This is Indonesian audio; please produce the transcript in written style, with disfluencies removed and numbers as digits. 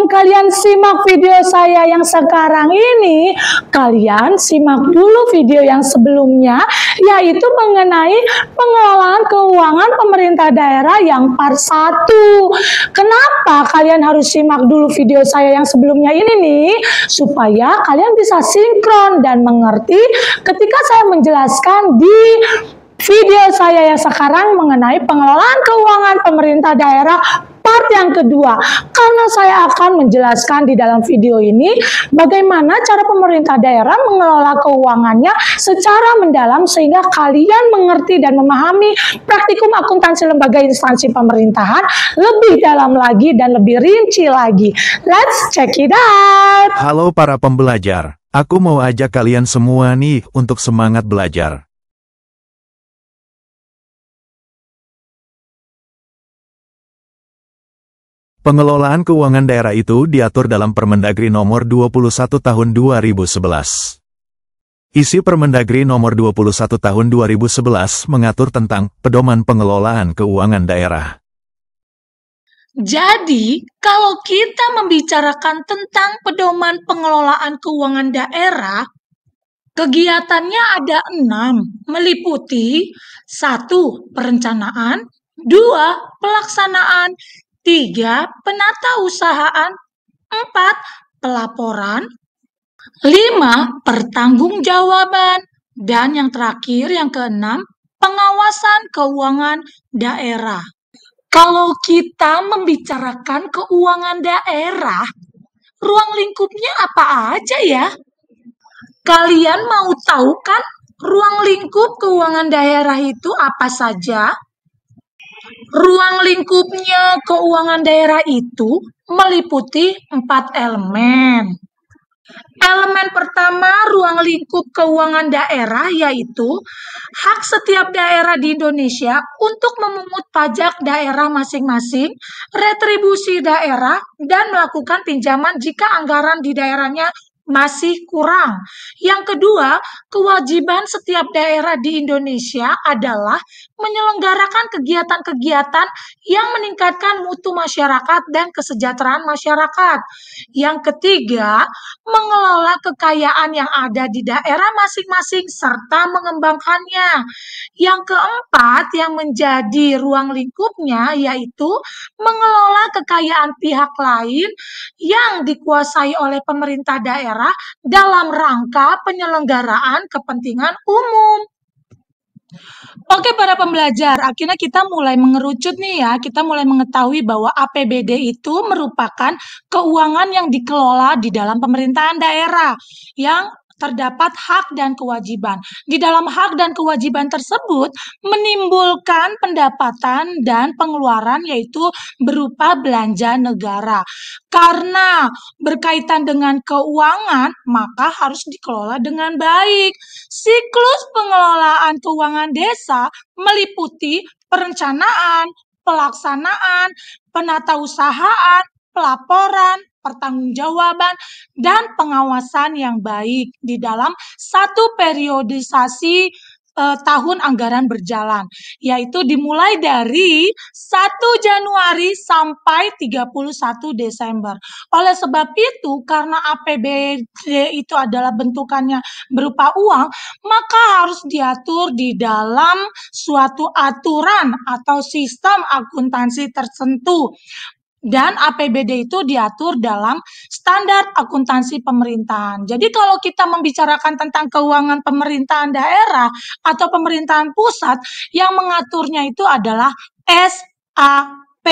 sebelum kalian simak video saya yang sekarang ini, kalian simak dulu video yang sebelumnya, yaitu mengenai pengelolaan keuangan pemerintah daerah yang part 1. Kenapa kalian harus simak dulu video saya yang sebelumnya ini nih? Supaya kalian bisa sinkron dan mengerti ketika saya menjelaskan di video saya yang sekarang mengenai pengelolaan keuangan pemerintah daerah part yang kedua. Karena saya akan menjelaskan di dalam video ini bagaimana cara pemerintah daerah mengelola keuangannya secara mendalam sehingga kalian mengerti dan memahami praktikum akuntansi lembaga instansi pemerintahan lebih dalam lagi dan lebih rinci lagi. Let's check it out. Halo para pembelajar, aku mau ajak kalian semua nih untuk semangat belajar. Pengelolaan keuangan daerah itu diatur dalam Permendagri Nomor 21 Tahun 2011. Isi Permendagri Nomor 21 Tahun 2011 mengatur tentang pedoman pengelolaan keuangan daerah. Jadi, kalau kita membicarakan tentang pedoman pengelolaan keuangan daerah, kegiatannya ada 6, meliputi 1. Perencanaan, 2. Pelaksanaan, 3. Penatausahaan, 4. Pelaporan, 5. Pertanggungjawaban, dan yang terakhir, yang keenam, pengawasan keuangan daerah. Kalau kita membicarakan keuangan daerah, ruang lingkupnya apa aja ya? Kalian mau tahu kan ruang lingkup keuangan daerah itu apa saja? Ruang lingkupnya keuangan daerah itu meliputi 4 elemen. Elemen pertama ruang lingkup keuangan daerah yaitu hak setiap daerah di Indonesia untuk memungut pajak daerah masing-masing, retribusi daerah, dan melakukan pinjaman jika anggaran di daerahnya masih kurang. Yang kedua, kewajiban setiap daerah di Indonesia adalah menyelenggarakan kegiatan-kegiatan yang meningkatkan mutu masyarakat dan kesejahteraan masyarakat. Yang ketiga, mengelola kekayaan yang ada di daerah masing-masing serta mengembangkannya. Yang keempat, yang menjadi ruang lingkupnya yaitu mengelola kekayaan pihak lain yang dikuasai oleh pemerintah daerah dalam rangka penyelenggaraan kepentingan umum. Oke para pembelajar, akhirnya kita mulai mengerucut nih ya, kita mulai mengetahui bahwa APBD itu merupakan keuangan yang dikelola di dalam pemerintahan daerah yang terdapat hak dan kewajiban. Di dalam hak dan kewajiban tersebut menimbulkan pendapatan dan pengeluaran yaitu berupa belanja negara. Karena berkaitan dengan keuangan, maka harus dikelola dengan baik. Siklus pengelolaan keuangan desa meliputi perencanaan, pelaksanaan, penatausahaan, pelaporan, pertanggungjawaban, dan pengawasan yang baik di dalam satu periodisasi tahun anggaran berjalan, yaitu dimulai dari 1 Januari sampai 31 Desember. Oleh sebab itu, karena APBD itu adalah bentukannya berupa uang, maka harus diatur di dalam suatu aturan atau sistem akuntansi tertentu. Dan APBD itu diatur dalam standar akuntansi pemerintahan. Jadi kalau kita membicarakan tentang keuangan pemerintahan daerah atau pemerintahan pusat, yang mengaturnya itu adalah SAP.